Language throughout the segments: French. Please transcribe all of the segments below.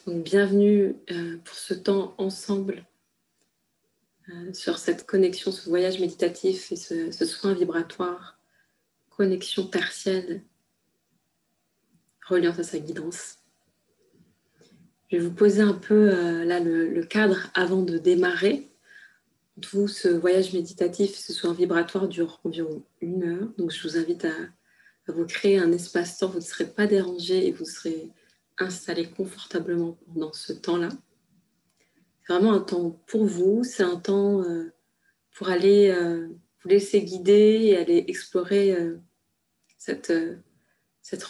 Donc, bienvenue pour ce temps ensemble sur cette connexion, ce voyage méditatif et ce soin vibratoire, connexion tertielle, reliant à sa guidance. Je vais vous poser un peu là le cadre avant de démarrer. Tout ce voyage méditatif, ce soin vibratoire dure environ 1 heure. Donc, je vous invite à vous créer un espace-temps. Vous ne serez pas dérangé et vous serez installé confortablement pendant ce temps-là. C'est vraiment un temps pour vous. C'est un temps pour aller vous laisser guider et aller explorer cette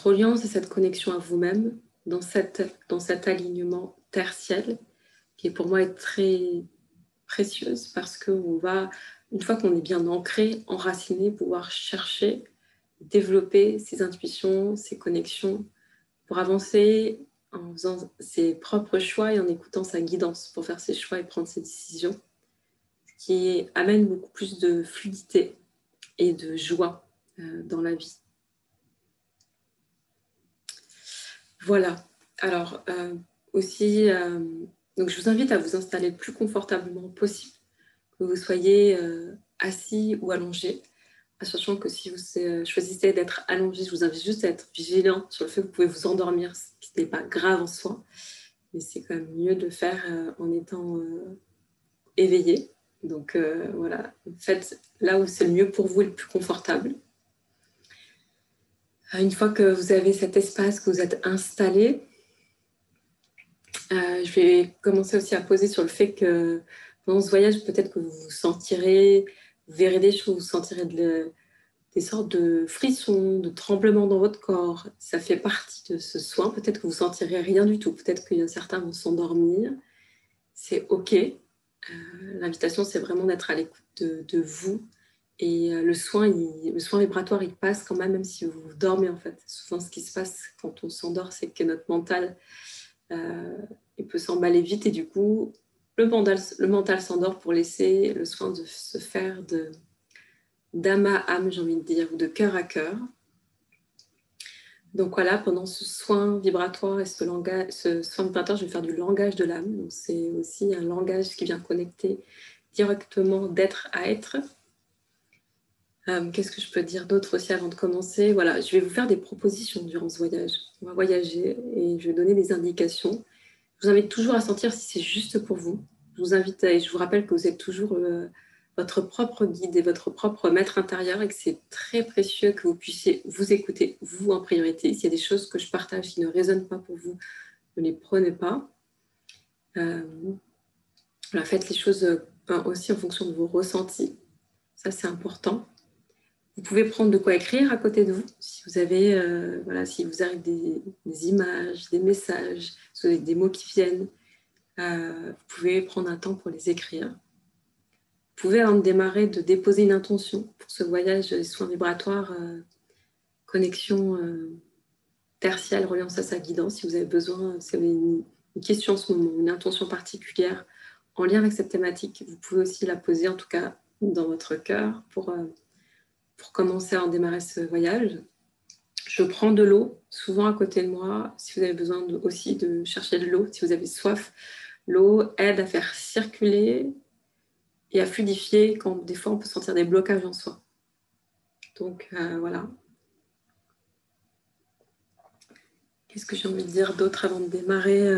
reliance et cette connexion à vous-même dans cet alignement tertiel qui pour moi est très précieuse parce qu'on va, une fois qu'on est bien ancré, enraciné, pouvoir chercher, développer ses intuitions, ses connexions pour avancer en faisant ses propres choix et en écoutant sa guidance pour faire ses choix et prendre ses décisions, ce qui amène beaucoup plus de fluidité et de joie dans la vie. Voilà. Alors, aussi, donc je vous invite à vous installer le plus confortablement possible, que vous soyez assis ou allongé, sachant que si vous choisissez d'être allongé, je vous invite juste à être vigilant sur le fait que vous pouvez vous endormir, ce qui n'est pas grave en soi, mais c'est quand même mieux de le faire en étant éveillé. Donc voilà, faites là où c'est le mieux pour vous et le plus confortable. Une fois que vous avez cet espace, que vous êtes installé, je vais commencer aussi à poser sur le fait que pendant ce voyage, peut-être que vous vous sentirez, vous verrez des choses, vous sentirez des sortes de frissons, de tremblements dans votre corps. Ça fait partie de ce soin. Peut-être que vous ne sentirez rien du tout. Peut-être qu'il y en a certains vont s'endormir. C'est OK. L'invitation, c'est vraiment d'être à l'écoute de vous. Et le soin vibratoire, il passe quand même si vous dormez, en fait. Souvent, ce qui se passe quand on s'endort, c'est que notre mental il peut s'emballer vite. Et du coup, le mental s'endort pour laisser le soin de se faire d'âme à âme, j'ai envie de dire, ou de cœur à cœur. Donc voilà, pendant ce soin vibratoire et ce soin vibratoire, je vais faire du langage de l'âme. Donc c'est aussi un langage qui vient connecter directement d'être à être. Qu'est-ce que je peux dire d'autre aussi avant de commencer? Voilà, je vais vous faire des propositions durant ce voyage. On va voyager et je vais donner des indications. Je vous invite toujours à sentir si c'est juste pour vous. Je vous invite et je vous rappelle que vous êtes toujours votre propre guide et votre propre maître intérieur et que c'est très précieux que vous puissiez vous écouter, vous en priorité. S'il y a des choses que je partage qui ne résonnent pas pour vous, ne les prenez pas. Voilà, faites les choses aussi en fonction de vos ressentis. Ça, c'est important. Vous pouvez prendre de quoi écrire à côté de vous. Si vous avez, si vous arrive des images, des messages, si vous avez des mots qui viennent, vous pouvez prendre un temps pour les écrire. Vous pouvez, avant de démarrer, de déposer une intention pour ce voyage des soins vibratoires, connexion tertielle, reliance à sa guidance. Si vous avez besoin, si vous avez une question en ce moment, une intention particulière en lien avec cette thématique, vous pouvez aussi la poser, en tout cas dans votre cœur, pour commencer à en démarrer ce voyage. Je prends de l'eau, souvent à côté de moi, si vous avez besoin aussi de chercher de l'eau, si vous avez soif. L'eau aide à faire circuler et à fluidifier quand des fois on peut sentir des blocages en soi. Donc voilà. Qu'est-ce que j'ai envie de dire d'autre avant de démarrer?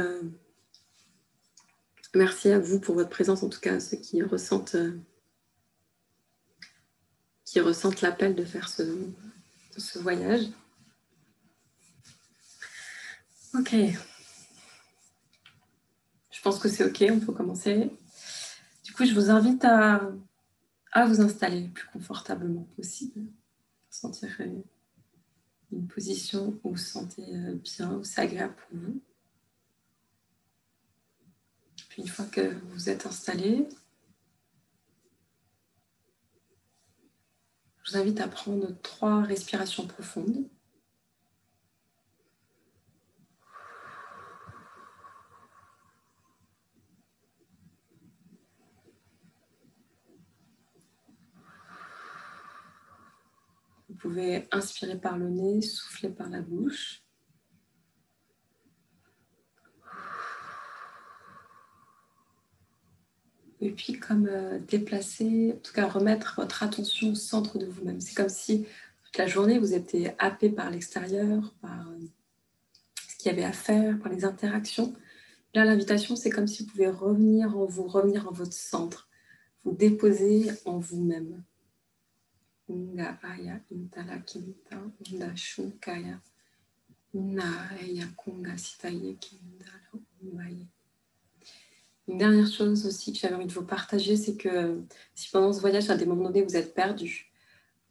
Merci à vous pour votre présence, en tout cas, ceux qui ressentent l'appel de faire ce voyage. Ok. Je pense que c'est ok, on peut commencer. Du coup, je vous invite à vous installer le plus confortablement possible. Sentir une position où vous vous sentez bien, où c'est agréable pour vous. Puis une fois que vous êtes installé, je vous invite à prendre 3 respirations profondes. Vous pouvez inspirer par le nez, souffler par la bouche. Et puis comme déplacer, en tout cas remettre votre attention au centre de vous-même. C'est comme si toute la journée vous étiez happé par l'extérieur, par ce qu'il y avait à faire, par les interactions. Là, l'invitation, c'est comme si vous pouvez revenir en vous, revenir en votre centre, vous déposer en vous-même. Nga aya intala kinta, nda shunkaya, na eya kunga sitaye kindala umbaye. Une dernière chose aussi que j'avais envie de vous partager, c'est que si pendant ce voyage, à des moments donnés, vous êtes perdu,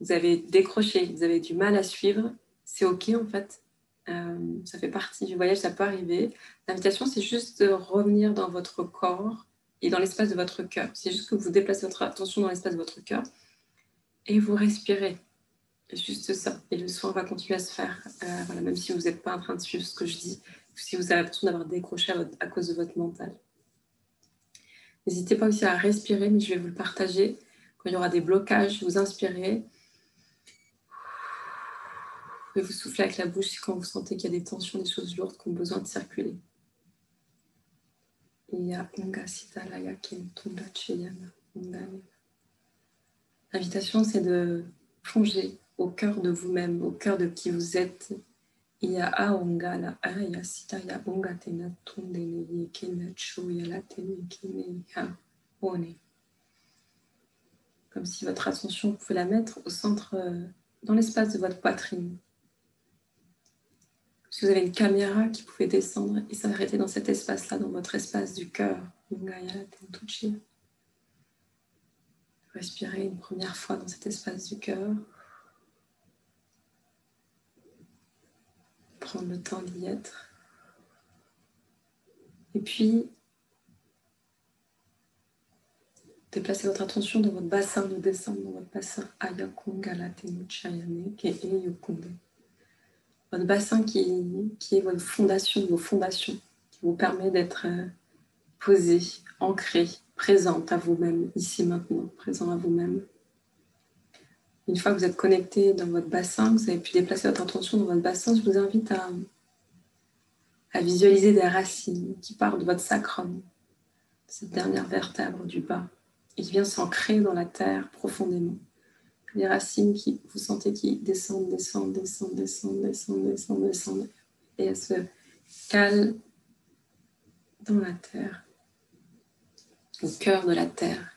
vous avez décroché, vous avez du mal à suivre, c'est OK en fait. Ça fait partie du voyage, ça peut arriver. L'invitation, c'est juste de revenir dans votre corps et dans l'espace de votre cœur. C'est juste que vous déplacez votre attention dans l'espace de votre cœur et vous respirez. C'est juste ça. Et le soin va continuer à se faire. Voilà, même si vous n'êtes pas en train de suivre ce que je dis, si vous avez l'impression d'avoir décroché à cause de votre mental. N'hésitez pas aussi à respirer, mais je vais vous le partager. Quand il y aura des blocages, vous inspirez. Et vous soufflez avec la bouche quand vous sentez qu'il y a des tensions, des choses lourdes qui ont besoin de circuler. L'invitation, c'est de plonger au cœur de vous-même, au cœur de qui vous êtes. Comme si votre attention, vous pouvez la mettre au centre, dans l'espace de votre poitrine. Si vous avez une caméra qui pouvait descendre et s'arrêter dans cet espace-là, dans votre espace du cœur. Respirez une première fois dans cet espace du cœur. Prendre le temps d'y être. Et puis, déplacez votre attention dans votre bassin, de descendre dans votre bassin. Votre bassin qui est votre fondation, vos fondations, qui vous permet d'être posé, ancré, présente à vous-même, ici maintenant, présent à vous-même. Une fois que vous êtes connecté dans votre bassin, vous avez pu déplacer votre attention dans votre bassin, je vous invite à visualiser des racines qui partent de votre sacrum, cette dernière vertèbre du bas, et qui vient s'ancrer dans la terre profondément. Les racines qui, vous sentez qui descendent, et elles se calent dans la terre, au cœur de la terre.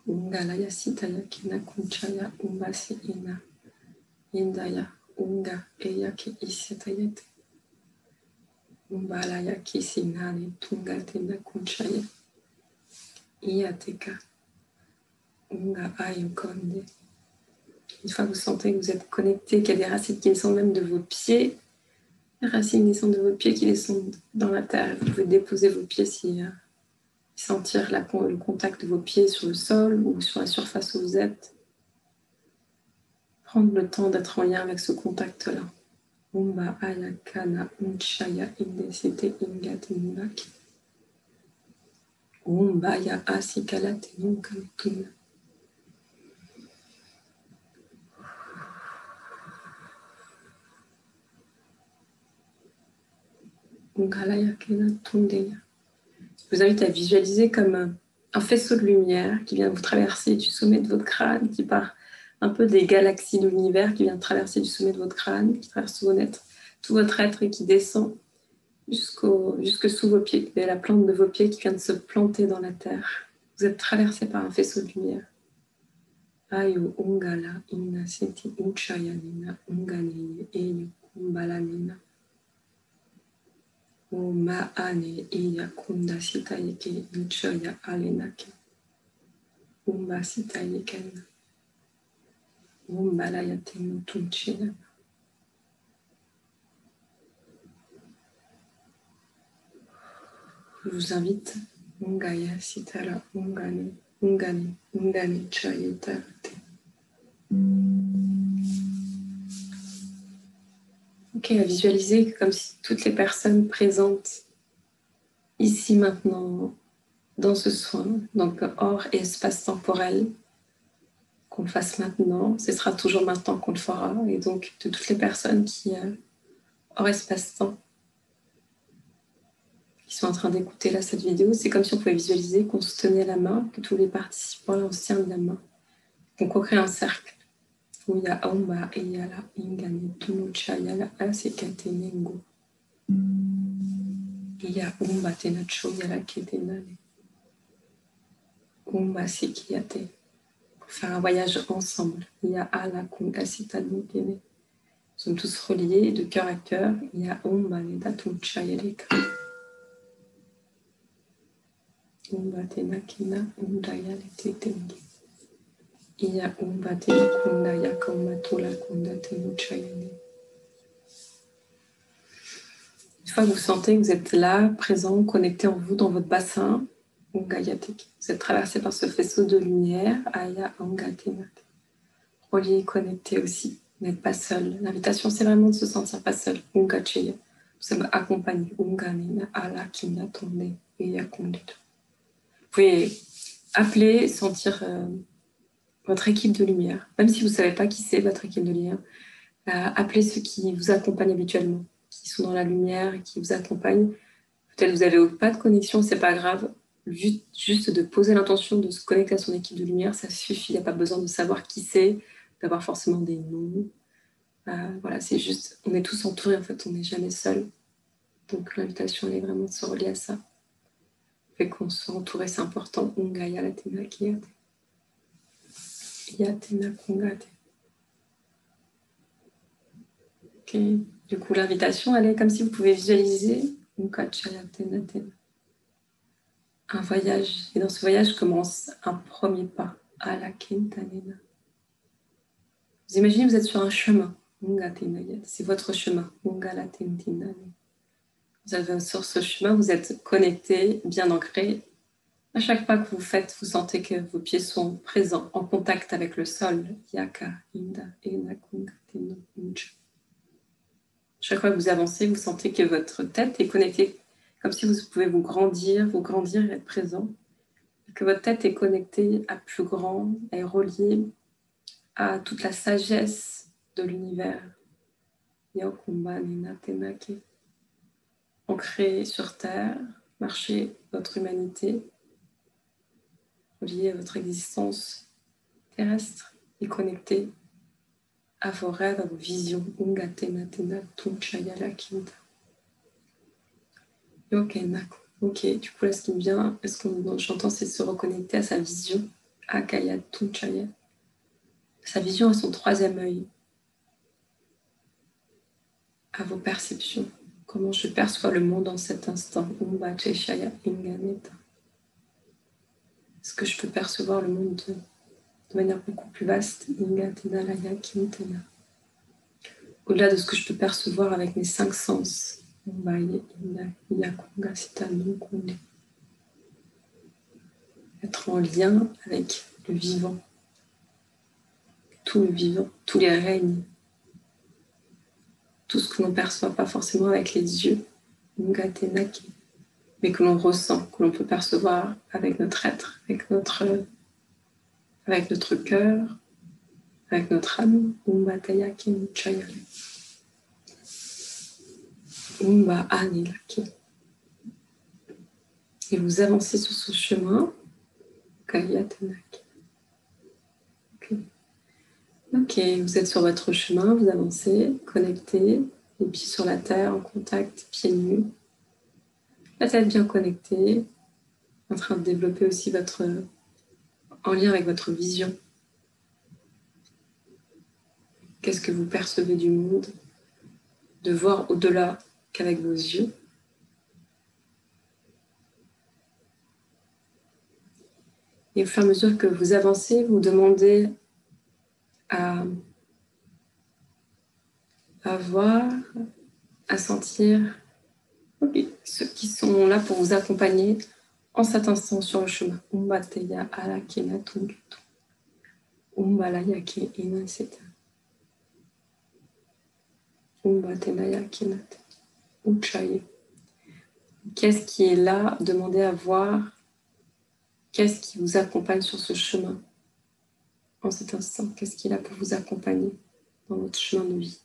Ungalaya sitaya kina kunchaya umbasi ina indaya unga eya ki isetayete umbalaya kisinani tunga tena kunchaya iyateka unga ayukonde. Une fois que vous sentez que vous êtes connecté, qu'il y a des racines qui descendent même de vos pieds, les racines descendent de vos pieds qui descendent dans la terre. Vous pouvez déposer vos pieds si sentir le contact de vos pieds sur le sol ou sur la surface où vous êtes. Prendre le temps d'être en lien avec ce contact-là. Umba ayakana unchaya indesite ingatinulaki. Umba ya asikalate nunkamtuna. Ungalaya kena tundeya. Je vous invite à visualiser comme un faisceau de lumière qui vient vous traverser du sommet de votre crâne, qui part un peu des galaxies de l'univers, qui vient traverser du sommet de votre crâne, qui traverse tout votre être et qui descend jusque sous vos pieds. Vous avez la plante de vos pieds qui vient de se planter dans la terre. Vous êtes traversé par un faisceau de lumière. Ayo ungala inna seti unchayanina unganine eyo kumbalanina. O maane iya kunda sitayeke inchoya alenake. Umba sitayeken. Umbalayate mutunchina. Je vous invite, Ungaya sitara ungani, ungani chayetarate. Ok, à visualiser comme si toutes les personnes présentes ici maintenant, dans ce soin, donc hors et espace temporel, qu'on le fasse maintenant, ce sera toujours maintenant qu'on le fera, et donc de toutes les personnes qui, hors espace-temps, qui sont en train d'écouter là cette vidéo, c'est comme si on pouvait visualiser qu'on se tenait la main, que tous les participants là, on se tient la main, qu'on crée un cercle. Où il y a Omba et Yala, Ingane, Tunucha, Yala, Asekatenengo. Il y a Omba Tenacho, Yala, Ketenane. Omba Sekiyate. Pour faire un voyage ensemble. Il y a Ala, Kunga, Sitanu, Kene. Nous sommes tous reliés de cœur à cœur. Il y a Omba, Neda, Tuncha, Yaleka. Omba Tenakina, Omda, Yale, Tetenge. Iya umba tena kunda yaka umatula kunda tenu chayane. Une fois que vous sentez que vous êtes là, présent, connecté en vous, dans votre bassin, ungayatek. Vous êtes traversé par ce faisceau de lumière, aya angatenak. Relié, connecté aussi. Vous n'êtes pas seul. L'invitation, c'est vraiment de se sentir pas seul. Ungacheya. Nous sommes accompagnés. Unganina ala kinda tonde eya kundito. Vous pouvez appeler, sentir votre équipe de lumière. Même si vous ne savez pas qui c'est votre équipe de lumière, appelez ceux qui vous accompagnent habituellement, qui sont dans la lumière et qui vous accompagnent. Peut-être que vous n'avez pas de connexion, c'est pas grave. Juste de poser l'intention de se connecter à son équipe de lumière, ça suffit. Il n'y a pas besoin de savoir qui c'est, d'avoir forcément des noms. Voilà, c'est juste, on est tous entourés en fait, on n'est jamais seul. Donc l'invitation elle est vraiment de se relier à ça. Fait qu'on soit entouré, c'est important. Ungaya la tena kiyate. Yatena kungate. Ok. Du coup, l'invitation, elle est comme si vous pouvez visualiser un voyage. Et dans ce voyage commence un premier pas à la Kentanena. Vous imaginez que vous êtes sur un chemin. C'est votre chemin. Vous avez sur ce chemin, vous êtes connecté, bien ancré. À chaque pas que vous faites, vous sentez que vos pieds sont présents, en contact avec le sol. Yaka, Inda, Ena, Kunga, Teno, Uncha. Chaque fois que vous avancez, vous sentez que votre tête est connectée, comme si vous pouvez vous grandir et être présent. Et que votre tête est connectée à plus grand, est reliée à toute la sagesse de l'univers. Ancré sur terre, marcher votre humanité, relié à votre existence terrestre et connecté à vos rêves, à vos visions. Ok, du coup là ce qui me vient, ce que j'entends c'est se reconnecter à sa vision, à Kaya Tunchaya, sa vision à son troisième œil, à vos perceptions, comment je perçois le monde en cet instant. Est-ce que je peux percevoir le monde de manière beaucoup plus vaste? Au-delà de ce que je peux percevoir avec mes 5 sens. Être en lien avec le vivant, tout le vivant, tous les règnes, tout ce que l'on ne perçoit pas forcément avec les yeux, mais que l'on ressent, que l'on peut percevoir avec notre être, avec notre cœur, avec notre âme. Et vous avancez sur ce chemin. Ok, vous êtes sur votre chemin, vous avancez, connecté, les pieds sur la terre, en contact, pieds nus. La tête bien connectée, en train de développer aussi en lien avec votre vision. Qu'est-ce que vous percevez du monde? De voir au-delà qu'avec vos yeux. Et au fur et à mesure que vous avancez, vous demandez à voir, à sentir ceux qui sont là pour vous accompagner en cet instant sur le chemin. Umbateya ala kena tungutu. Umbalaya ke inaseta. Umbatenaya kenate. Uchaye. Qu'est-ce qui est là? Demandez à voir. Qu'est-ce qui vous accompagne sur ce chemin en cet instant? Qu'est-ce qui est là pour vous accompagner dans votre chemin de vie?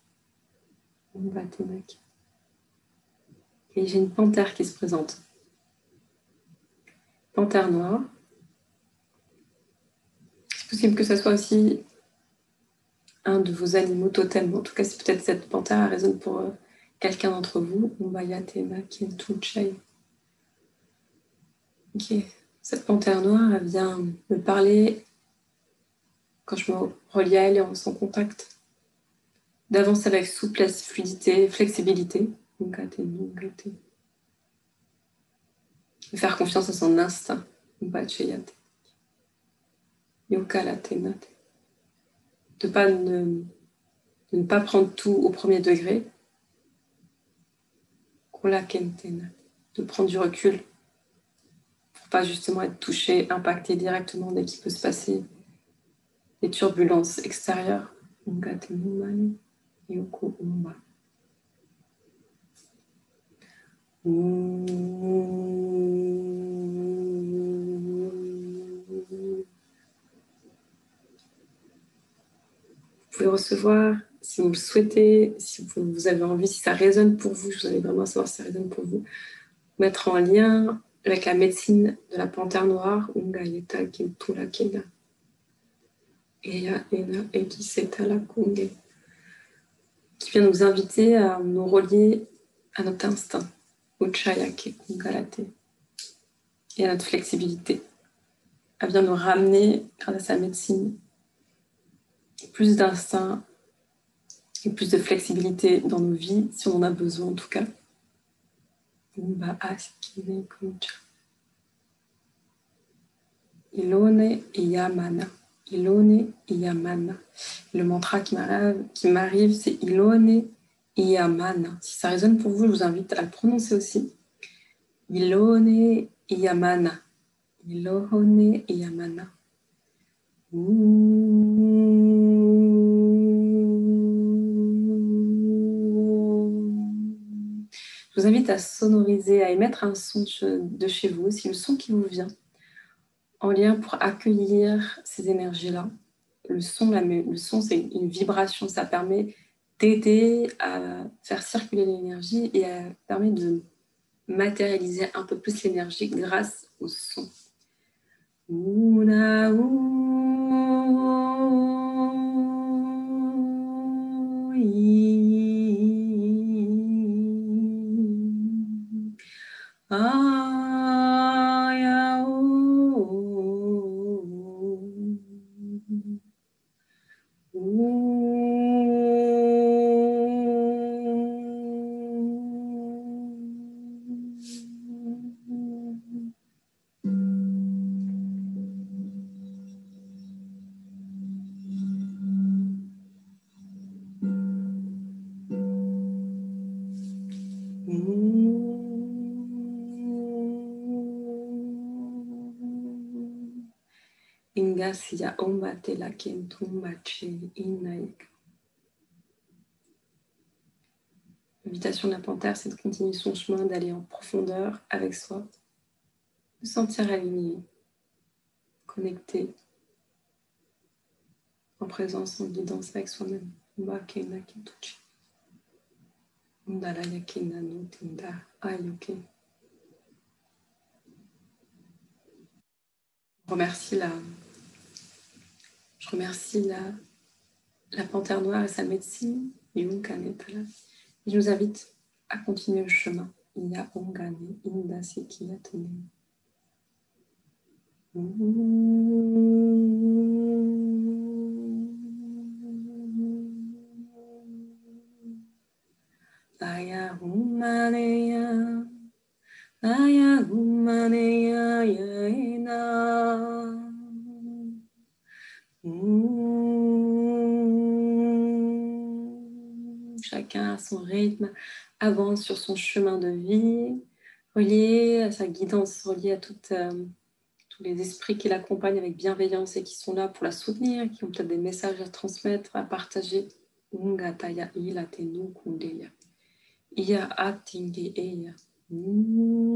Et j'ai une panthère qui se présente. panthère noire. C'est possible que ce soit aussi un de vos animaux totems. En tout cas, c'est peut-être cette panthère, elle résonne pour quelqu'un d'entre vous. Ok. Cette panthère noire, elle vient me parler, quand je me relie à elle et en son contact, d'avancer avec souplesse, fluidité, flexibilité. De faire confiance à son instinct. De ne pas prendre tout au premier degré. De prendre du recul pour pas justement être touché, impacté directement dès qu'il peut se passer des turbulences extérieures. Vous pouvez recevoir, si vous le souhaitez, si vous avez envie, si ça résonne pour vous, je vous allez vraiment savoir si ça résonne pour vous, mettre en lien avec la médecine de la panthère noire, qui vient nous inviter à nous relier à notre instinct, et à notre flexibilité. Elle vient nous ramener, grâce à sa médecine, plus d'instinct et plus de flexibilité dans nos vies, si on en a besoin en tout cas. Ilone Yamana. Ilone Yamana. Le mantra qui m'arrive, c'est Ilone Yamana. Si ça résonne pour vous, je vous invite à le prononcer aussi. Ilone Yamana. Ilone Yamana. Je vous invite à sonoriser, à émettre un son de chez vous, si le son qui vous vient, en lien pour accueillir ces énergies-là. Le son, c'est une vibration, ça permet d'aider à faire circuler l'énergie et permet de matérialiser un peu plus l'énergie grâce au son. Ingasia ombate la kentumbache inaik. L'invitation de la panthère, c'est de continuer son chemin, d'aller en profondeur avec soi, de se sentir aligné, connecté, en présence, en guidance avec soi-même. Je remercie la panthère noire et sa médecine, et je vous invite à continuer le chemin. Chacun à son rythme avance sur son chemin de vie, relié à sa guidance, relié à tous les esprits qui l'accompagnent avec bienveillance et qui sont là pour la soutenir, qui ont peut-être des messages à transmettre, à partager. Iya atinge eya. Undaya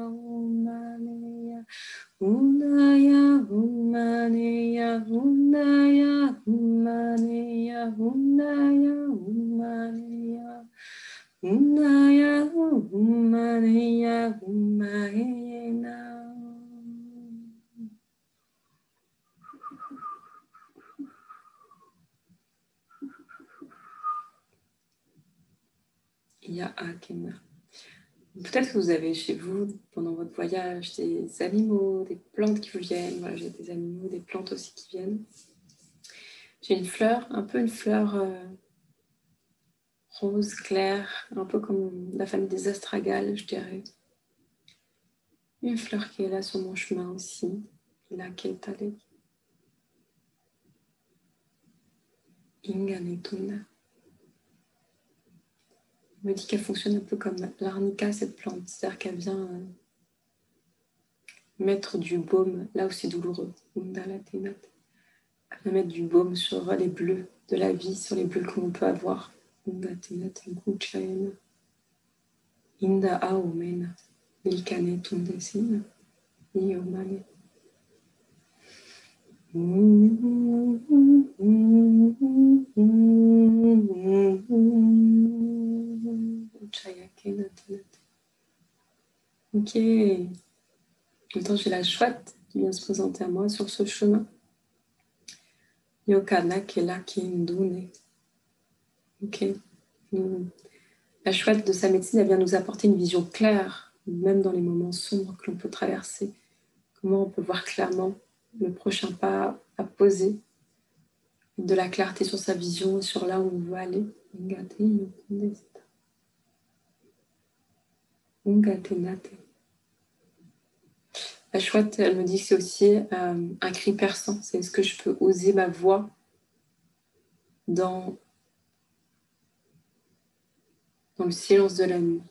umaneya. Undaya umaneya. Undaya umaneya. Undaya umaneya. Undaya Umaneya Umayena. Ya Akena. Peut-être que vous avez chez vous, pendant votre voyage, des animaux, des plantes qui vous viennent. Voilà, j'ai des animaux, des plantes aussi qui viennent. J'ai une fleur, un peu une fleur rose claire, un peu comme la famille des astragales, je dirais. Une fleur qui est là sur mon chemin aussi, la Ketale. Inganetunda. On me dit qu'elle fonctionne un peu comme l'arnica, cette plante, c'est-à-dire qu'elle vient mettre du baume là où c'est douloureux. Elle vient mettre du baume sur les bleus de la vie, sur les bleus que l'on peut avoir. Inda aomena, ilkane tundesina, iomane. Ok. Maintenant, j'ai la chouette qui vient se présenter à moi sur ce chemin. Yokana kela kindune. Ok. La chouette de sa médecine, elle vient nous apporter une vision claire, même dans les moments sombres que l'on peut traverser. Comment on peut voir clairement le prochain pas à poser, de la clarté sur sa vision, sur là où on veut aller. La chouette, elle me dit que c'est aussi un cri perçant. C'est est-ce que je peux oser ma voix dans le silence de la nuit.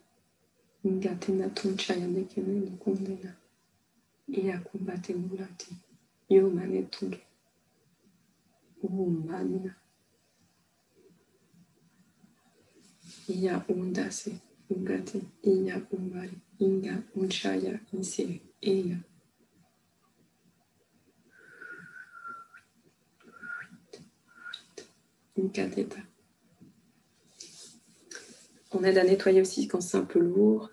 Iya undase, ungate, iya umbari, inga unchaya, inse, iya. Unkateta. On aide à nettoyer aussi quand c'est un peu lourd.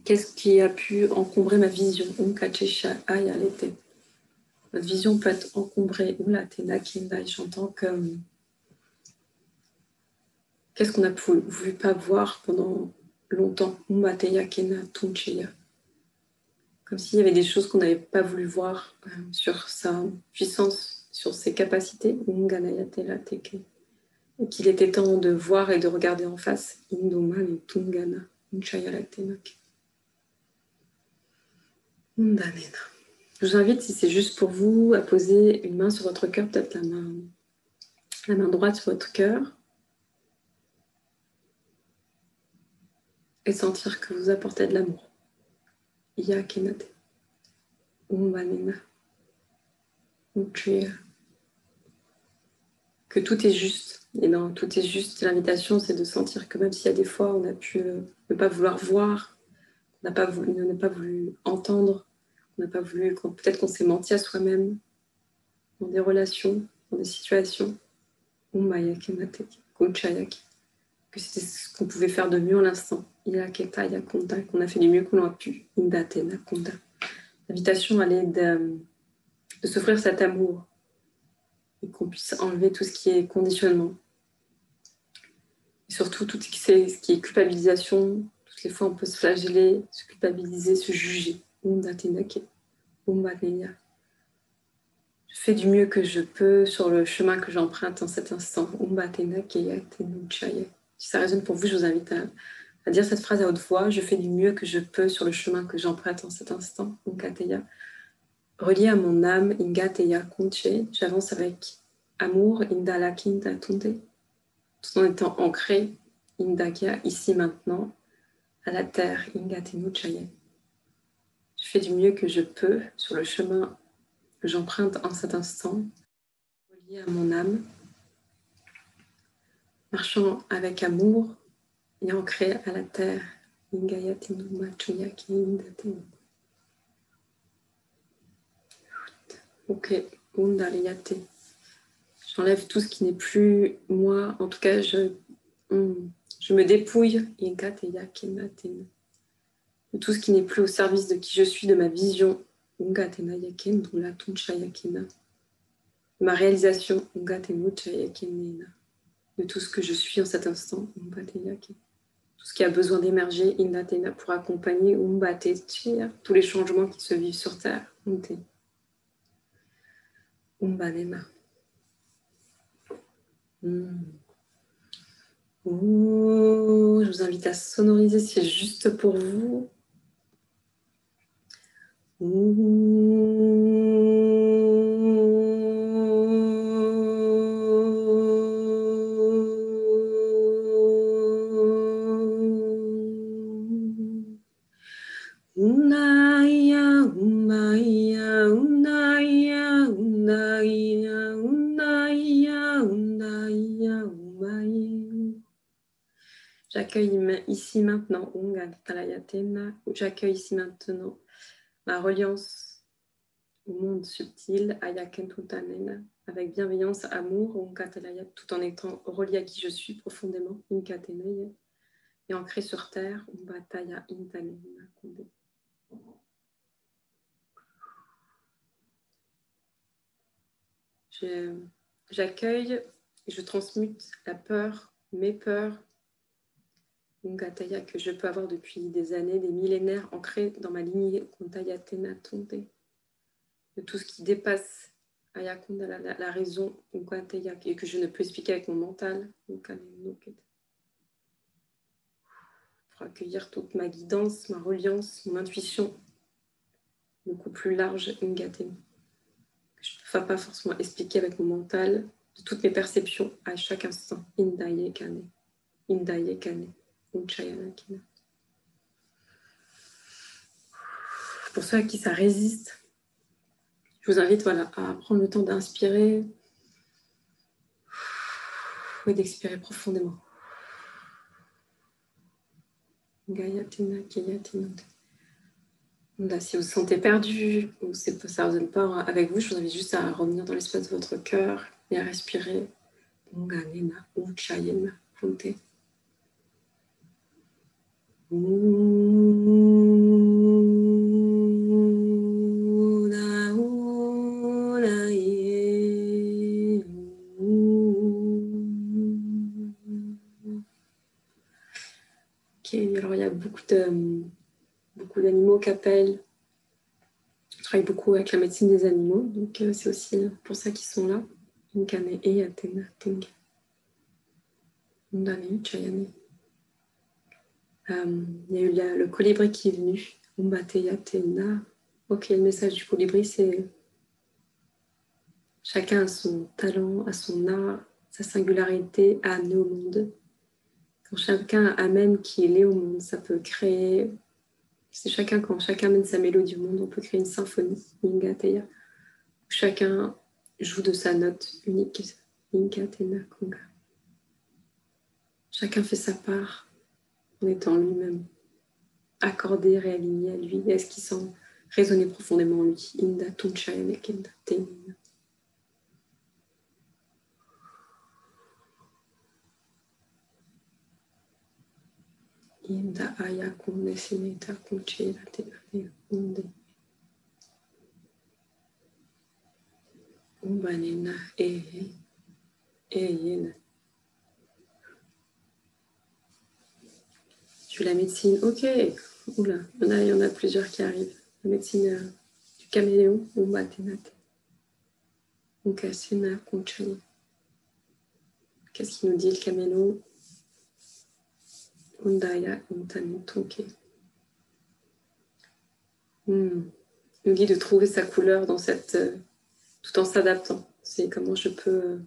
Qu'est-ce qui a pu encombrer ma vision? Unkachesha ayalete. Notre vision peut être encombrée. Ulatena kindai. J'entends que qu'est-ce qu'on a voulu pas voir pendant longtemps? Umateya kena tuncheya. Comme s'il y avait des choses qu'on n'avait pas voulu voir sur sa puissance, sur ses capacités. Unganayatela teke. Et qu'il était temps de voir et de regarder en face. Indoma et Tungana. Unchayalatenak. Undanena. Je vous invite, si c'est juste pour vous, à poser une main sur votre cœur, peut-être la main droite sur votre cœur, et sentir que vous apportez de l'amour. Iya kenate. Umbanena. Que tout est juste. Et dans tout est juste, l'invitation, c'est de sentir que même s'il y a des fois, on a pu ne pas vouloir voir, on n'a pas voulu entendre, on n'a pas voulu, peut-être qu'on s'est menti à soi-même dans des relations, dans des situations. Que c'était ce qu'on pouvait faire de mieux en l'instant. Qu'on a fait du mieux qu'on a pu. L'invitation, elle est de s'offrir cet amour et qu'on puisse enlever tout ce qui est conditionnement. Et surtout, tout ce qui est culpabilisation. Toutes les fois, on peut se flageller, se culpabiliser, se juger. Je fais du mieux que je peux sur le chemin que j'emprunte en cet instant. Si ça résonne pour vous, je vous invite à dire cette phrase à haute voix. Je fais du mieux que je peux sur le chemin que j'emprunte en cet instant. Relié à mon âme, Ingateya Kunche, j'avance avec amour, Indala Kinta Tunde, tout en étant ancré, Indakia, ici maintenant, à la terre, Ingatenu Chaye. Je fais du mieux que je peux sur le chemin que j'emprunte en cet instant, relié à mon âme, marchant avec amour et ancré à la terre. Ok, Undaliyate. J'enlève tout ce qui n'est plus moi. En tout cas, je Je me dépouille de tout ce qui n'est plus au service de qui je suis, de ma vision, de ma réalisation, de tout ce que je suis en cet instant, tout ce qui a besoin d'émerger pour accompagner tous les changements qui se vivent sur Terre. Je vous invite à sonoriser si c'est juste pour vous. J'accueille ici maintenant, j'accueille ici maintenant ma reliance au monde subtil, avec bienveillance, amour, tout en étant relié à qui je suis profondément, et ancré sur terre, j'accueille et je transmute la peur, mes peurs, que je peux avoir depuis des années, des millénaires, ancrées dans ma lignée, de tout ce qui dépasse la raison, et que je ne peux expliquer avec mon mental, pour accueillir toute ma guidance, ma reliance, mon intuition, beaucoup plus large, que je ne peux pas forcément expliquer avec mon mental, de toutes mes perceptions à chaque instant. Indaye Kane, Unchayana Kina. Pour ceux à qui ça résiste, je vous invite à prendre le temps d'inspirer et d'expirer profondément. Si vous vous sentez perdu ou ça ne résonne pas avec vous, je vous invite juste à revenir dans l'espace de votre cœur et à respirer. Alors il y a beaucoup d'animaux qu'appellent. Je travaille beaucoup avec la médecine des animaux, donc c'est aussi pour ça qu'ils sont là. Il y a eu le colibri qui est venu. Ok, le message du colibri, c'est chacun a son talent, a son art, sa singularité à amener au monde. Quand chacun amène qui est né au monde, ça peut créer... Quand chacun amène sa mélodie au monde, on peut créer une symphonie. Chacun joue de sa note unique. Chacun fait sa part en étant lui-même, accordé, réaligné à lui, et à ce qui sent résonner profondément en lui. Inda tunchayana kenda tenina. Inda ayakunde sineta kunchera tenane unde. Umbanena eyena. Je fais la médecine, ok. Oula, il y en a plusieurs qui arrivent. La médecine du caméléon, umbatenate. Unkasena kunchani. Qu'est-ce qu'il nous dit le caméléon? Undaya intani tonke. Il nous dit de trouver sa couleur dans cette, tout en s'adaptant. C'est comment je peux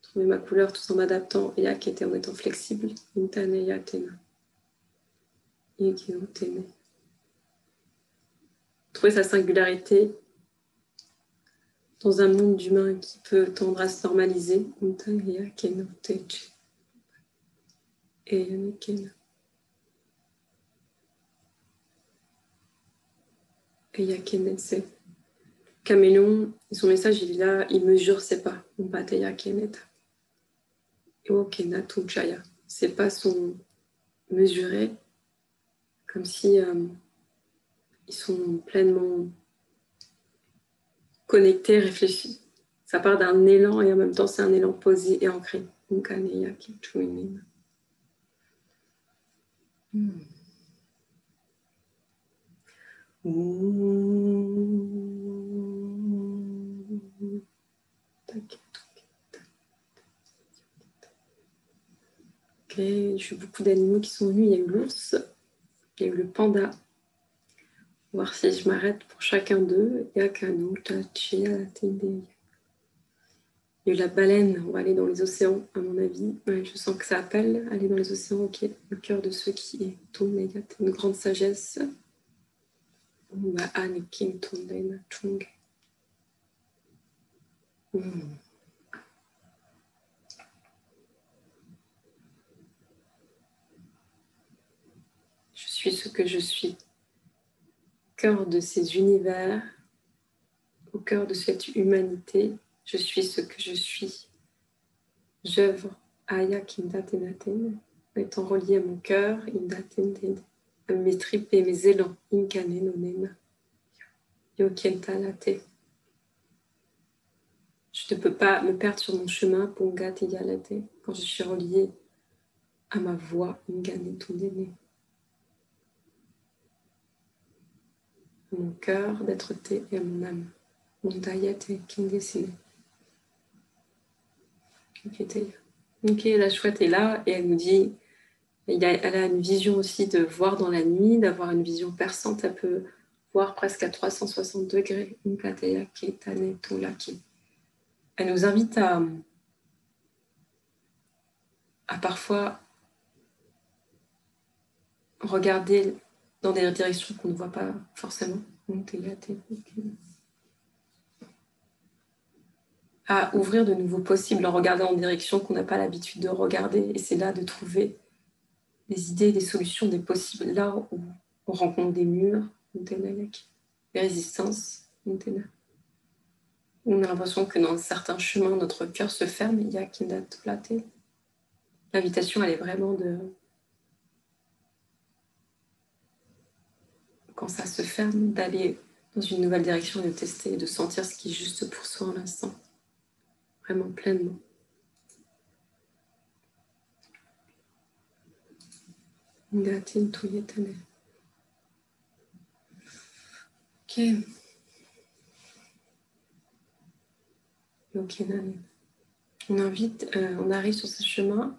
trouver ma couleur tout en m'adaptant et en étant flexible. Intane yatena. Trouver sa singularité dans un monde d'humains qui peut tendre à se normaliser. Caméléon, son message, il est là, il mesure ses pas. Yokena Tunchaya. Ses pas sont mesurés, comme si ils sont pleinement connectés, réfléchis. Ça part d'un élan et en même temps c'est un élan posé et ancré. Ok, j'ai eu beaucoup d'animaux qui sont venus. Il y a eu l'ours, il y a eu le panda. Voir si je m'arrête pour chacun d'eux. Il y a eu la baleine. On va aller dans les océans, à mon avis. Ouais, je sens que ça appelle. Aller dans les océans, ok. Le cœur de ceux qui tournent. Il y a une grande sagesse. Je suis ce que je suis. Cœur de ces univers, au cœur de cette humanité, je suis ce que je suis. J'œuvre Aya Kindatenaten, étant relié à mon cœur, Indatenten, à mes tripes et mes élans, Inkanenonen, Yokentanate. Je ne peux pas me perdre sur mon chemin, Pongat Yalate, quand je suis relié à ma voix, Inganetundene. À mon cœur d'être-té et à mon âme. Mondayate Kindesine. Ok, la chouette est là et elle nous dit, elle a une vision aussi de voir dans la nuit, d'avoir une vision perçante, elle peut voir presque à 360 degrés. Elle nous invite à parfois regarder dans des directions qu'on ne voit pas forcément. À ouvrir de nouveaux possibles en regardant en direction qu'on n'a pas l'habitude de regarder. Et c'est là de trouver des idées, des solutions, des possibles. Là où on rencontre des murs, des résistances. On a l'impression que dans certains chemins, notre cœur se ferme. Il y a Kindat Plate. L'invitation, elle est vraiment de... Quand ça se ferme, d'aller dans une nouvelle direction et de tester, de sentir ce qui est juste pour soi en l'instant. Vraiment pleinement. Ok. On arrive sur ce chemin,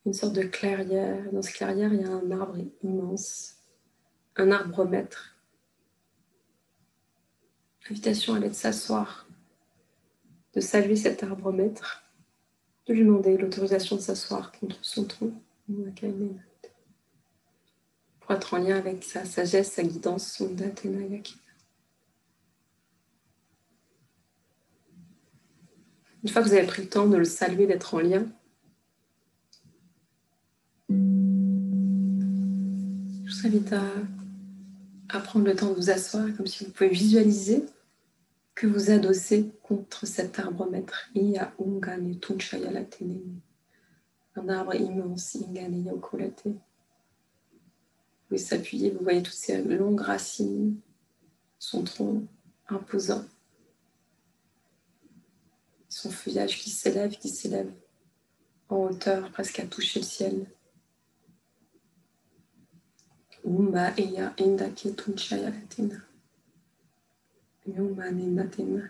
une sorte de clairière. Dans ce clairière, il y a un arbre immense, un arbre maître. L'invitation, elle est de s'asseoir, de saluer cet arbre maître, de lui demander l'autorisation de s'asseoir contre son tronc, pour être en lien avec sa sagesse, sa guidance, son datenayaki. Une fois que vous avez pris le temps de le saluer, d'être en lien, je vous invite à prendre le temps de vous asseoir, comme si vous pouvez visualiser que vous adossez contre cet arbre maître. Iya ungane tunchayalatene. Un arbre immense, ingane yokolate. Vous pouvez s'appuyer, vous voyez toutes ces longues racines, son tronc imposant, son feuillage qui s'élève en hauteur, presque à toucher le ciel. Umba eya indake tunchayalatena.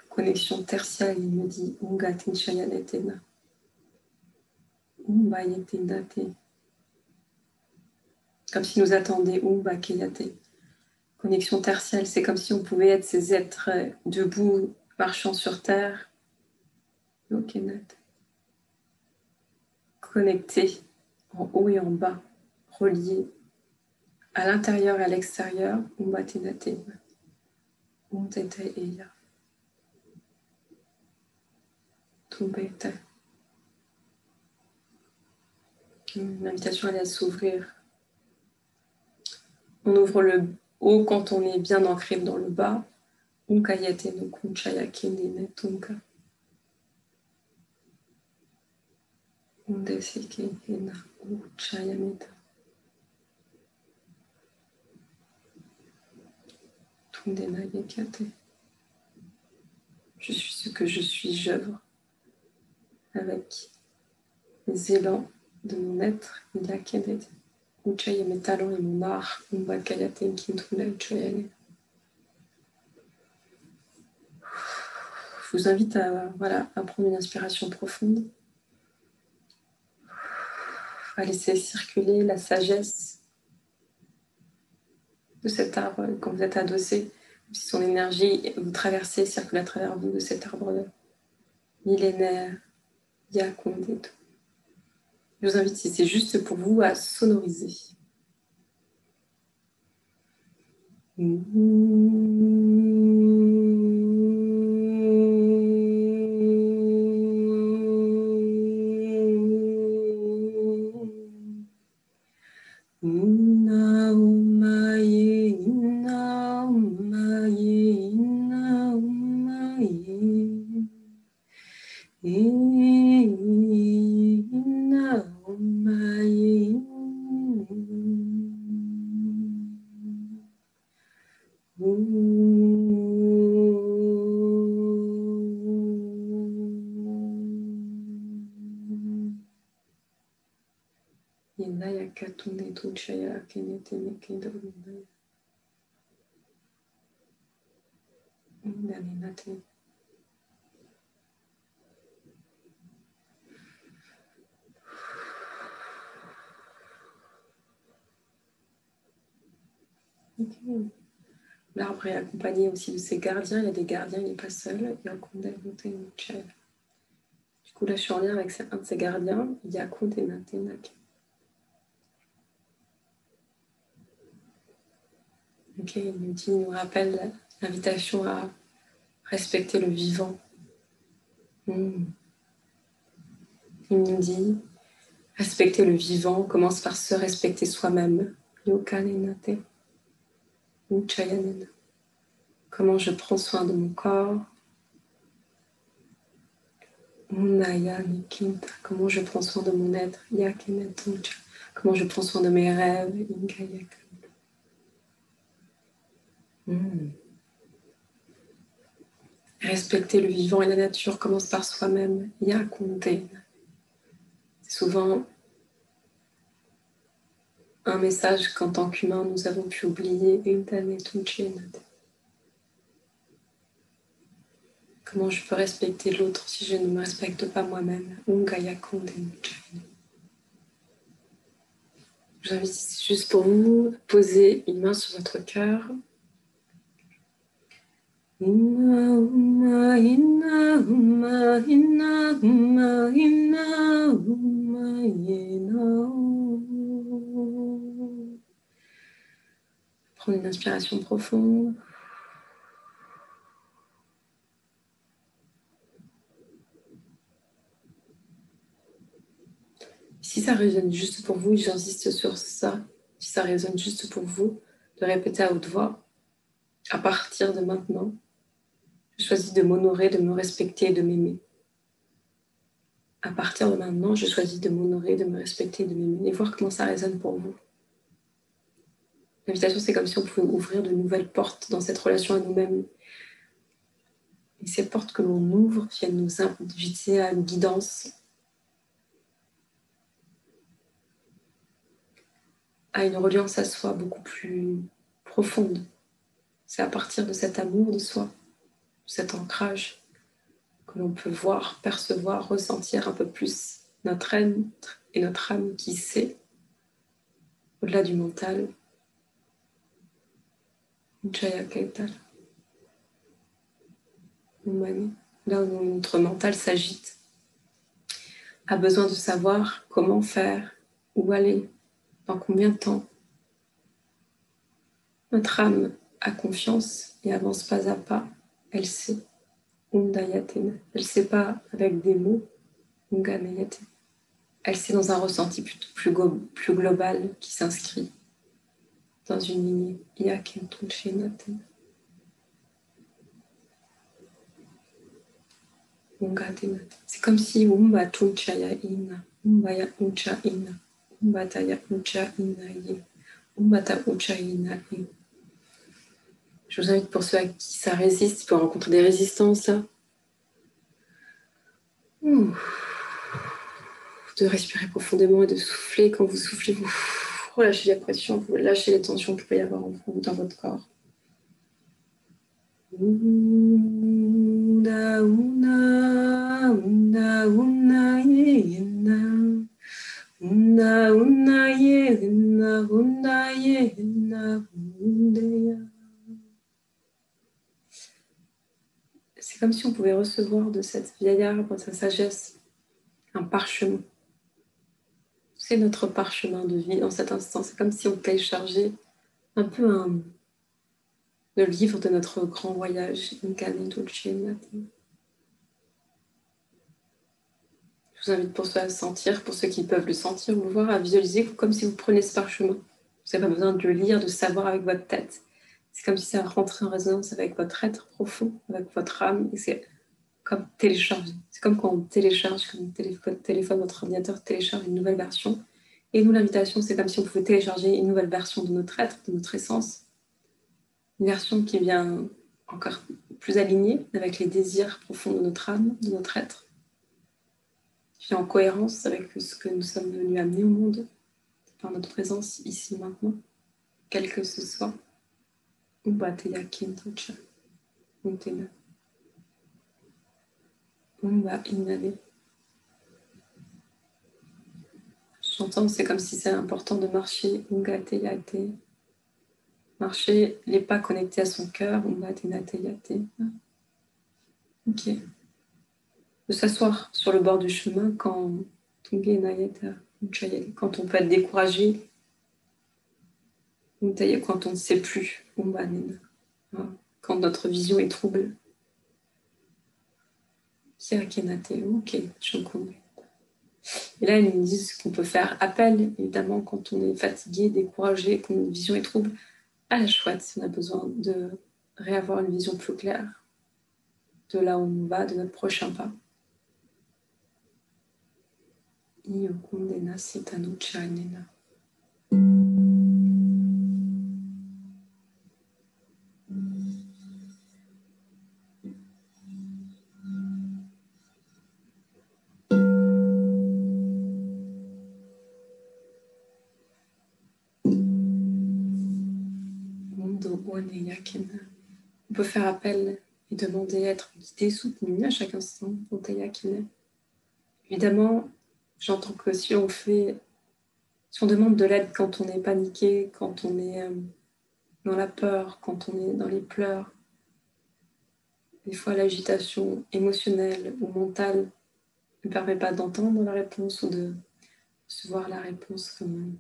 Connexion tertiaire, il me dit Unga Tinchayanetena. Umba Yetendate. Comme si nous attendions Umba Keyate. Connexion tertiaire, c'est comme si on pouvait être ces êtres debout, marchant sur terre. Yokenat. Connectés en haut et en bas, reliés à l'intérieur et à l'extérieur. Umba Tenate. Untete Eya. Tumbete. L'invitation elle est à s'ouvrir. On ouvre le haut quand on est bien ancré dans le bas. Unkayate no kunchaya kende netunka. Undesike hena uchayameta. Tundena yekate. Je suis ce que je suis, j'œuvre avec les élans de mon être. Yakenet. Uchaye mes talents et mon art. Umbakayate kintuna uchayane. Je vous invite à prendre une inspiration profonde, à laisser circuler la sagesse de cet arbre quand vous êtes adossé, si son énergie vous traversez, circule à travers vous de cet arbre millénaire, Yakundeto. Je vous invite, si c'est juste pour vous, à sonoriser. L'arbre est accompagné aussi de ses gardiens. Il y a des gardiens, il n'est pas seul. Du coup, là, je suis en lien avec un de ses gardiens. Ok, il nous rappelle l'invitation à respecter le vivant. Il nous dit, respecter le vivant commence par se respecter soi-même. Comment je prends soin de mon corps. Comment je prends soin de mon être. Comment je prends soin de mes rêves. Respecter le vivant et la nature commence par soi-même. C'est souvent un message qu'en tant qu'humain, nous avons pu oublier. Comment je peux respecter l'autre si je ne me respecte pas moi-même. Je vous invite juste pour vous, poser une main sur votre cœur. Prendre une inspiration profonde. Si ça résonne juste pour vous, j'insiste sur ça. Si ça résonne juste pour vous, de répéter à haute voix, à partir de maintenant, je choisis de m'honorer, de me respecter et de m'aimer. À partir de maintenant, je choisis de m'honorer, de me respecter et de m'aimer. Et voir comment ça résonne pour vous. L'invitation, c'est comme si on pouvait ouvrir de nouvelles portes dans cette relation à nous-mêmes. Et ces portes que l'on ouvre viennent nous inviter à une guidance, à une reliance à soi beaucoup plus profonde. C'est à partir de cet amour de soi, de cet ancrage, que l'on peut voir, percevoir, ressentir un peu plus notre être et notre âme qui sait, au-delà du mental. Jaya Kaital. Là où notre mental s'agite, a besoin de savoir comment faire, où aller, dans combien de temps. Notre âme a confiance et avance pas à pas. Elle sait. Elle ne sait pas avec des mots. Elle sait dans un ressenti plus global qui s'inscrit dans une lignée. C'est comme si Umba Tunchaya Ina, Umbaya Uncha Ina, Umbataya Uncha Ina Ye, Umbata Uncha Ina Ye. Je vous invite pour ceux à qui ça résiste, pour rencontrer des résistances, là. De respirer profondément et de souffler. Quand vous soufflez, vous relâchez la pression, vous lâchez les tensions qu'il peut y avoir en vous, dans votre corps. Unda, una, unda, una, yena. Unda, una, yena, unda, yena, undeya. C'est comme si on pouvait recevoir de cette vieille arbre, sa sagesse, un parchemin. C'est notre parchemin de vie dans cet instant. C'est comme si on téléchargeait un peu le livre de notre grand voyage. Je vous invite pour cela à le sentir, pour ceux qui peuvent le sentir ou le voir, à visualiser comme si vous preniez ce parchemin. Vous n'avez pas besoin de le lire, de savoir avec votre tête. C'est comme si ça rentrait en résonance avec votre être profond, avec votre âme. Et c'est comme télécharger. C'est comme quand on télécharge, comme téléphone, votre ordinateur télécharge une nouvelle version. Et nous, l'invitation, c'est comme si on pouvait télécharger une nouvelle version de notre être, de notre essence. Une version qui vient encore plus alignée avec les désirs profonds de notre âme, de notre être. Qui vient en cohérence avec ce que nous sommes venus amener au monde, par notre présence ici maintenant, quel que ce soit. Umbateya kintocha, untena. Umba inale. J'entends, c'est comme si c'est important de marcher, ungateyate. Marcher les pas connectés à son cœur, umbatenateyate. Ok. De s'asseoir sur le bord du chemin quand on peut être découragé, quand on ne sait plus, quand notre vision est trouble. Ok, et là, ils nous disent qu'on peut faire appel, évidemment, quand on est fatigué, découragé, quand notre vision est trouble, à la chouette, si on a besoin de réavoir une vision plus claire de là où on va, de notre prochain pas. On peut faire appel et demander à être guidé, soutenu à chaque instant. Évidemment, j'entends que si on demande de l'aide quand on est paniqué, quand on est dans la peur, quand on est dans les pleurs, des fois l'agitation émotionnelle ou mentale ne permet pas d'entendre la réponse ou de recevoir la réponse comme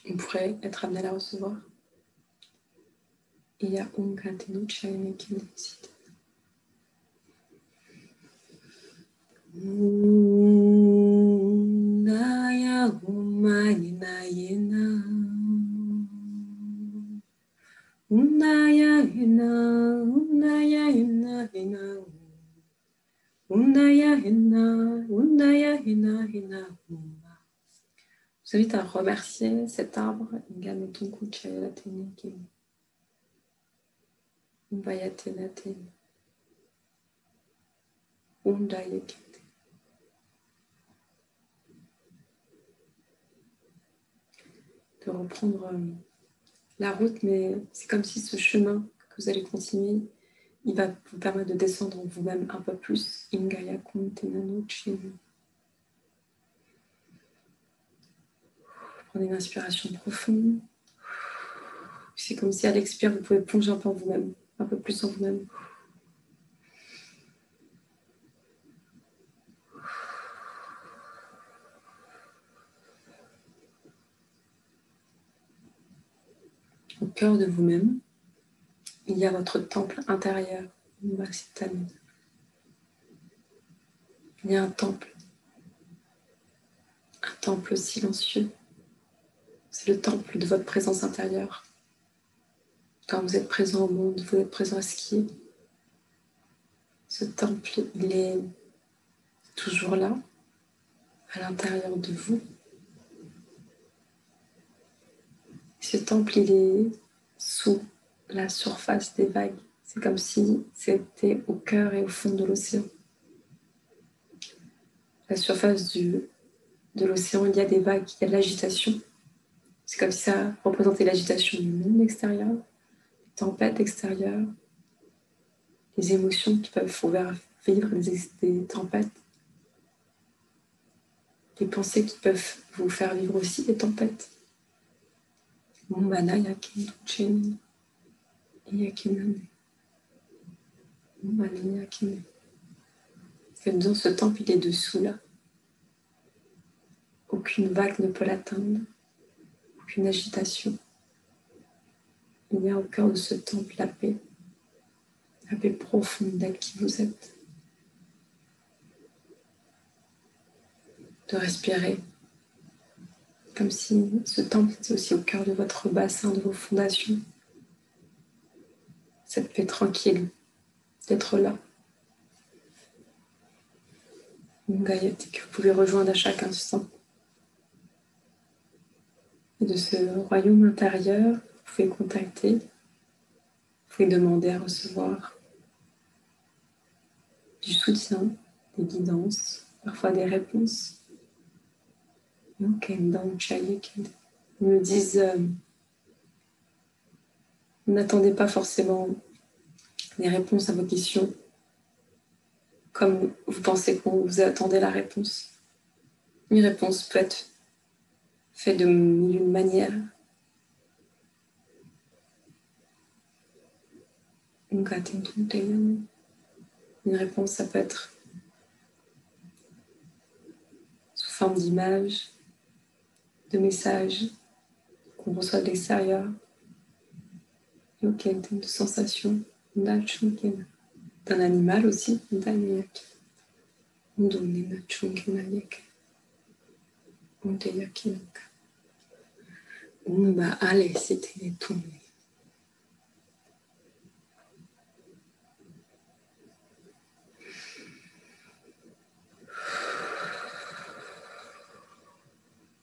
on pourrait être amené à la recevoir. Il y a Naya Humani Nayena Unaya Hina Unaya Hina Hina Unaya Hina Unaya Hina Hina. Je vous invite à remercier cet arbre. Ingametunku Chayalatene Kim Umbayatenate Undayekete. De reprendre la route, mais c'est comme si ce chemin que vous allez continuer, il va vous permettre de descendre en vous-même un peu plus. Ingaya Kuntenano Chinu. Prenez une inspiration profonde. C'est comme si à l'expire, vous pouvez plonger un peu en vous-même, un peu plus en vous-même. Au cœur de vous-même, il y a votre temple intérieur. Il y a un temple silencieux. C'est le temple de votre présence intérieure. Quand vous êtes présent au monde, vous êtes présent à ce qui est. Ce temple, il est toujours là, à l'intérieur de vous. Ce temple, il est sous la surface des vagues. C'est comme si c'était au cœur et au fond de l'océan. La surface de l'océan, il y a des vagues, il y a de l'agitation. C'est comme si ça représentait l'agitation du monde extérieur, des tempêtes extérieures, des émotions qui peuvent vous faire vivre des tempêtes, des pensées qui peuvent vous faire vivre aussi des tempêtes. Dans ce temple, il est dessous là. Aucune vague ne peut l'atteindre, aucune agitation. Il y a au cœur de ce temple la paix profonde d'elle qui vous êtes. De respirer, comme si ce temple était aussi au cœur de votre bassin, de vos fondations. Cette paix tranquille, d'être là. Une Gayatri que vous pouvez rejoindre à chaque instant. Et de ce royaume intérieur, vous pouvez contacter, vous pouvez demander à recevoir du soutien, des guidances, parfois des réponses. Ils me disent, n'attendez pas forcément des réponses à vos questions comme vous pensez qu'on vous attendez la réponse. Une réponse peut être faite de mille manières. Une réponse, ça peut être sous forme d'images, de messages qu'on reçoit de l'extérieur, de sensations, d'un animal aussi, allez, c'était tout.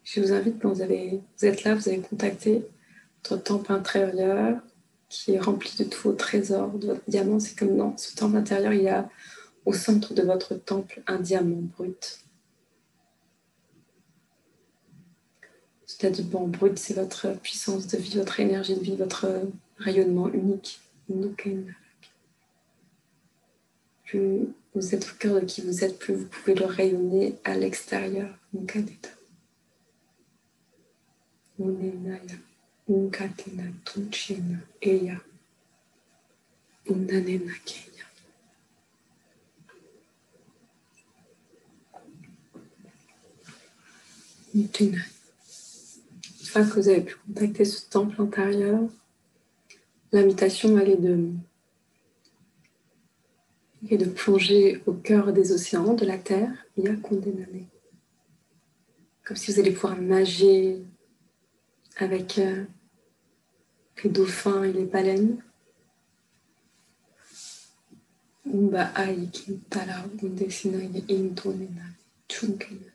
Je vous invite, quand vous êtes là, vous avez contacté votre temple intérieur qui est rempli de tous vos trésors, de votre diamant. C'est comme dans ce temple intérieur, il y a au centre de votre temple un diamant brut. Ce diamant brut, c'est votre puissance de vie, votre énergie de vie, votre rayonnement unique. Plus vous êtes au cœur de qui vous êtes, plus vous pouvez le rayonner à l'extérieur. Unkatena tunchina eya unanena kenya. Une fois que vous avez pu contacter ce temple intérieur, l'invitation elle est de plonger au cœur des océans, de la terre, ya kondenane. Comme si vous allez pouvoir nager avec les dauphins et les baleines. Umba ai kintala undesina ye intonena chunkena.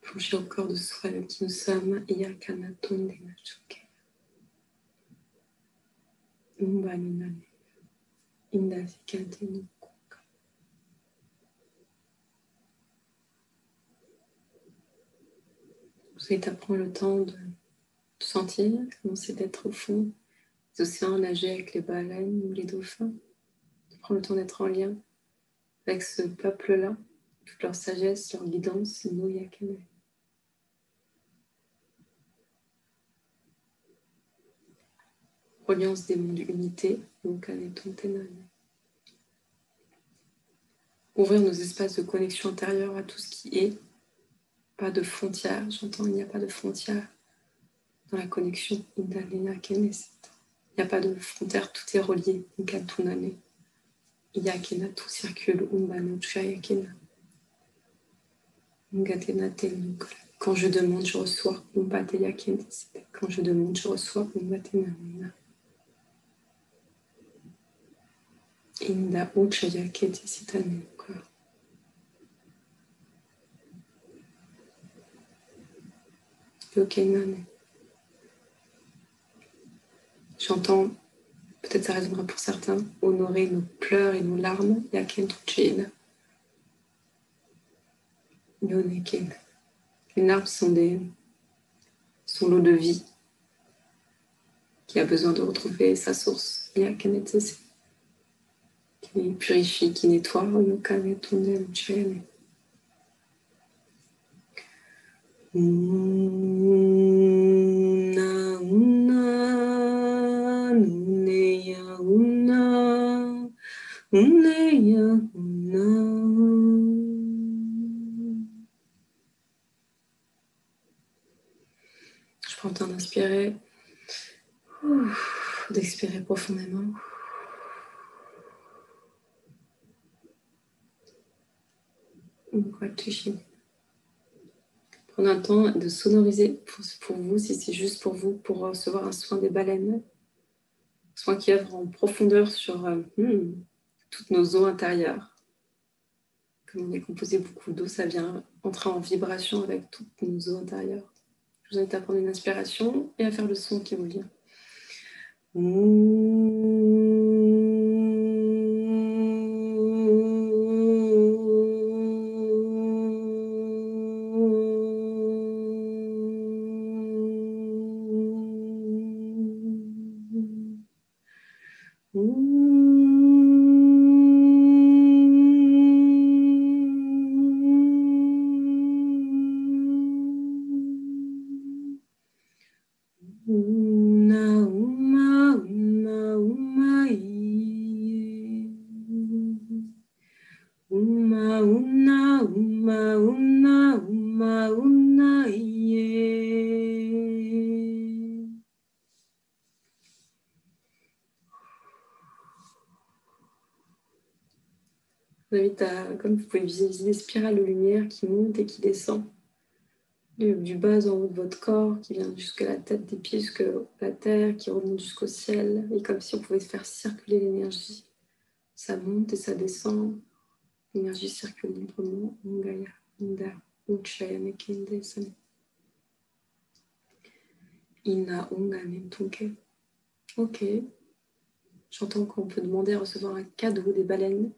Plongez au corps de soi qui nous sommes. Yakanaton de Nachuke. Umbaninane. Indasikantenu. Vous allez prendre le temps de sentir comment c'est d'être au fond les océans, nager avec les baleines ou les dauphins, de prendre le temps d'être en lien avec ce peuple-là, toute leur sagesse, leur guidance, no yakene. Reliance des mondes unité, donc ouvrir nos espaces de connexion intérieure à tout ce qui est, pas de frontières, j'entends, il n'y a pas de frontières dans la connexion, il n'y a pas de frontières, tout est relié, Yakena, tout circule, quand je demande, je reçois, quand je demande, je reçois, Inda Uchaya Keti Sitane. J'entends, peut-être ça résonnera pour certains, honorer nos pleurs et nos larmes, Yaken Tuchina. Yoneken. Les larmes sont l'eau de vie qui a besoin de retrouver sa source, Yaken Etese, qui purifie, qui nettoie, Yokane Tunen Chene. Una, una, nuneya, una, uneya, una. Je prends le temps d'inspirer, d'expirer profondément. Prendre un temps de sonoriser pour vous, si c'est juste pour vous, pour recevoir un soin des baleines. Un soin qui œuvre en profondeur sur toutes nos eaux intérieures. Comme on est composé beaucoup d'eau, ça vient entrer en vibration avec toutes nos eaux intérieures. Je vous invite à prendre une inspiration et à faire le son qui vous vient. Je vous invite à, comme vous pouvez visualiser des spirales de lumière qui montent et qui descendent du bas en haut de votre corps, qui vient jusqu'à la tête, des pieds jusqu'à la terre, qui remonte jusqu'au ciel, et comme si on pouvait faire circuler l'énergie. Ça monte et ça descend, l'énergie circule librement. Ok, j'entends qu'on peut demander à recevoir un cadeau des baleines.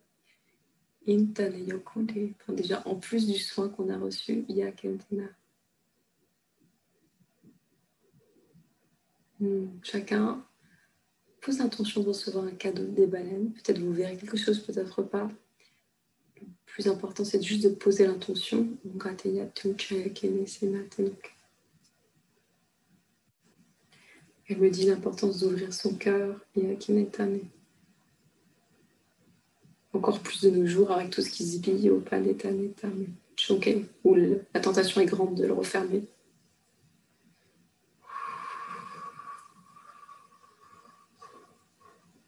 Enfin, déjà, en plus du soin qu'on a reçu, il y a chacun pose l'intention de recevoir un cadeau des baleines. Peut-être vous verrez quelque chose, peut-être pas. Le plus important, c'est juste de poser l'intention. Elle me dit l'importance d'ouvrir son cœur et encore plus de nos jours avec tout ce qui se vit au planeta où la tentation est grande de le refermer.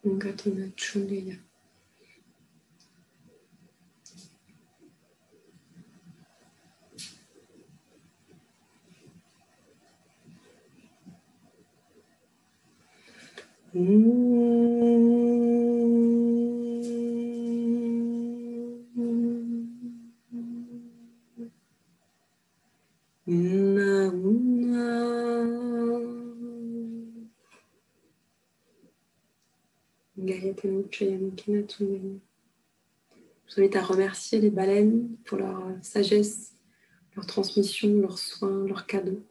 Je vous invite à remercier les baleines pour leur sagesse, leur transmission, leurs soins, leurs cadeaux.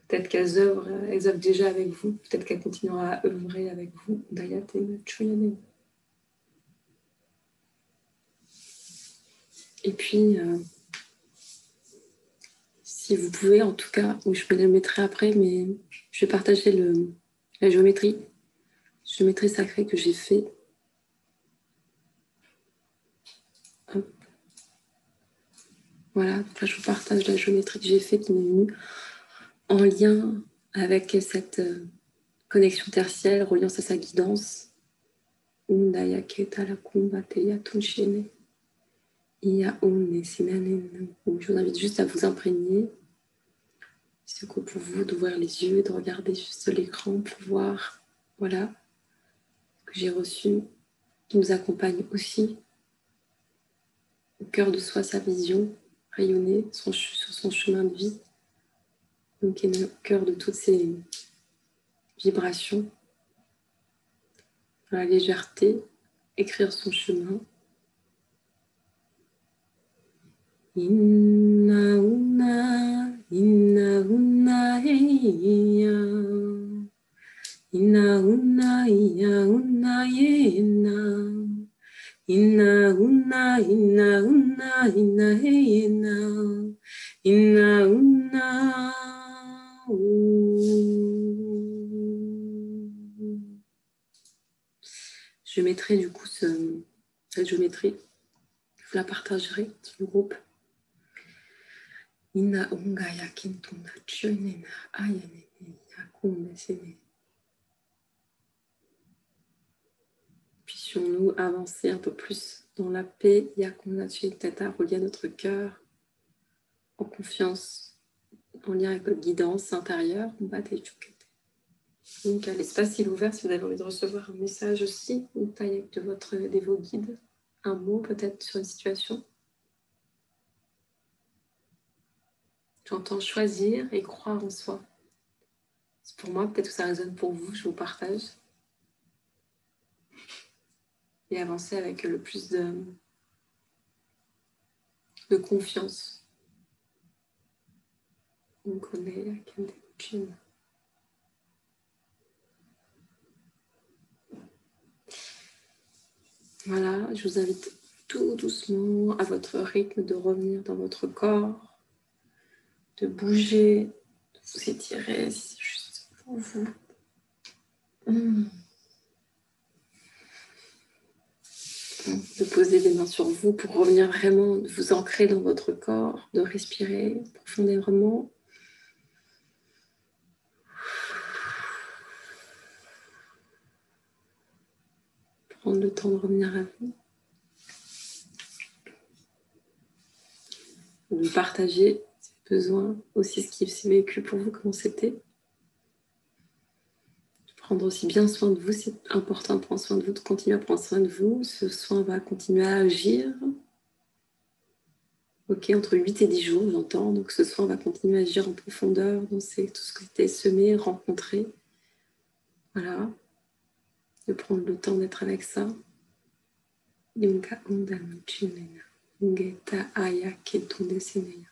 Peut-être qu'elles œuvrent déjà avec vous. Peut-être qu'elles continueront à œuvrer avec vous. Et puis, si vous pouvez, en tout cas, je me le mettrai après, mais je vais partager la géométrie sacrée que j'ai fait. Hop. Voilà, donc là, je vous partage la géométrie que j'ai fait qui m'est venue en lien avec cette connexion tertiaire, reliance à sa guidance. Je vous invite juste à vous imprégner. C'est quoi pour vous d'ouvrir les yeux, de regarder juste l'écran pour voir, voilà, ce que j'ai reçu, qui nous accompagne aussi au cœur de soi, sa vision, rayonner sur son chemin de vie, donc qui est au cœur de toutes ces vibrations, dans la légèreté, écrire son chemin. Inna una heya. Inna una yena. Inna una heyena. Inna una. Je mettrai du coup cette géométrie. Je vous la partagerai sur le groupe. Inna unga yakintuna chunena ayane yakune sene. Puissions-nous avancer un peu plus dans la paix, yakuna chitata, relié à notre cœur, en confiance, en lien avec notre guidance intérieure. Donc l'espace est ouvert si vous avez envie de recevoir un message aussi, une taille de vos guides, un mot peut-être sur une situation. J'entends choisir et croire en soi. C'est pour moi, peut-être que ça résonne pour vous, je vous partage. Et avancer avec le plus de confiance. On connaît la Kende. Voilà, je vous invite tout doucement à votre rythme de revenir dans votre corps, de bouger, de vous étirer si c'est juste pour vous. De poser les mains sur vous pour revenir vraiment, de vous ancrer dans votre corps, de respirer profondément. Prendre le temps de revenir à vous. De partager, si besoin, aussi ce qui s'est vécu pour vous, comment c'était. De prendre aussi bien soin de vous, c'est important de prendre soin de vous, de continuer à prendre soin de vous. Ce soin va continuer à agir. Ok, entre 8 et 10 jours, j'entends. Donc ce soin va continuer à agir en profondeur dans tout ce que c'était semé, rencontré. Voilà. De prendre le temps d'être avec ça. Yunga Undanu Chinena. Ngeta Aya Ketunde Seneya.